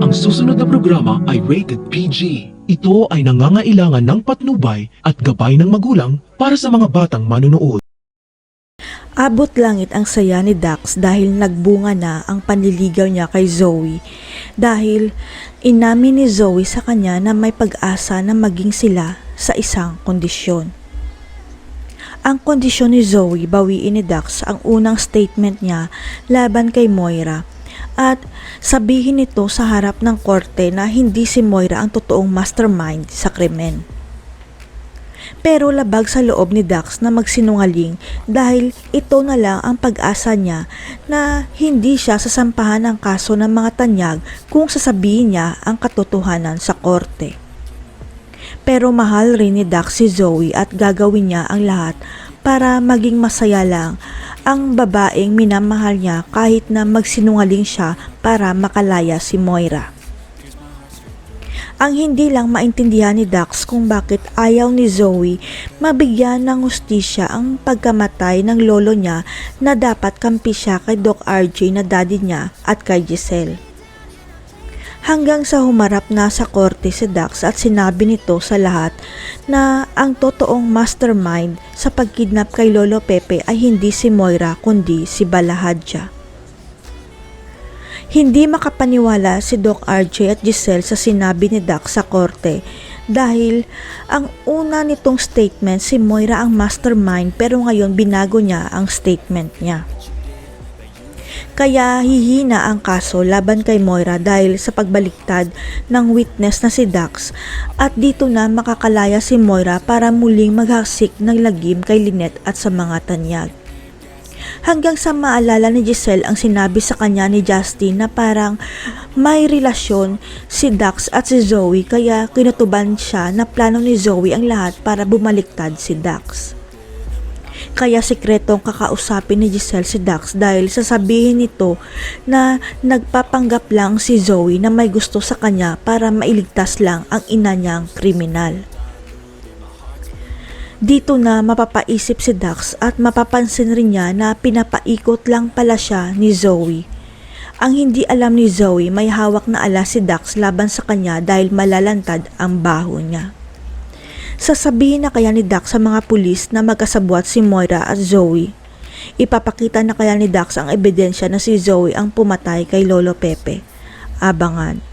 Ang susunod na programa ay rated PG. Ito ay nangangailangan ng patnubay at gabay ng magulang para sa mga batang manunood. Abot langit ang saya ni Dax dahil nagbunga na ang panliligaw niya kay Zoe. Dahil inamin ni Zoe sa kanya na may pag-asa na maging sila sa isang kondisyon. Ang kondisyon ni Zoe, bawiin ni Dax ang unang statement niya laban kay Moira at sabihin nito sa harap ng korte na hindi si Moira ang totoong mastermind sa krimen. Pero labag sa loob ni Dax na magsinungaling dahil ito na lang ang pag-asa niya na hindi siya sasampahan ng kaso ng mga tanyag kung sasabihin niya ang katotohanan sa korte. Pero mahal rin ni Dax si Zoe at gagawin niya ang lahat para maging masaya lang ang babaeng minamahal niya kahit na magsinungaling siya para makalaya si Moira. Ang hindi lang maintindihan ni Dax kung bakit ayaw ni Zoe mabigyan ng hustisya ang pagkamatay ng lolo niya na dapat kampi siya kay Doc RJ na daddy niya at kay Giselle. Hanggang sa humarap na sa korte si Dax at sinabi nito sa lahat na ang totoong mastermind sa pagkidnap kay Lolo Pepe ay hindi si Moira kundi si Balahadja. Hindi makapaniwala si Doc RJ at Giselle sa sinabi ni Dax sa korte dahil ang una nitong statement si Moira ang mastermind pero ngayon binago niya ang statement niya. Kaya hihina ang kaso laban kay Moira dahil sa pagbaliktad ng witness na si Dax at dito na makakalaya si Moira para muling maghaksik ng lagim kay Lynette at sa mga tanyag. Hanggang sa maalala ni Giselle ang sinabi sa kanya ni Justin na parang may relasyon si Dax at si Zoe kaya kinutuban siya na plano ni Zoe ang lahat para bumaliktad si Dax. Kaya sikretong kakausapin ni Giselle si Dax dahil sasabihin nito na nagpapanggap lang si Zoe na may gusto sa kanya para mailigtas lang ang ina niyang kriminal. Dito na mapapaisip si Dax at mapapansin rin niya na pinapaikot lang pala siya ni Zoe. Ang hindi alam ni Zoe may hawak na alas si Dax laban sa kanya dahil malalantad ang baho niya. Sasabihin na kaya ni Dax sa mga pulis na magkasabwat si Moira at Zoe. Ipapakita na kaya ni Dax ang ebidensya na si Zoe ang pumatay kay Lolo Pepe. Abangan.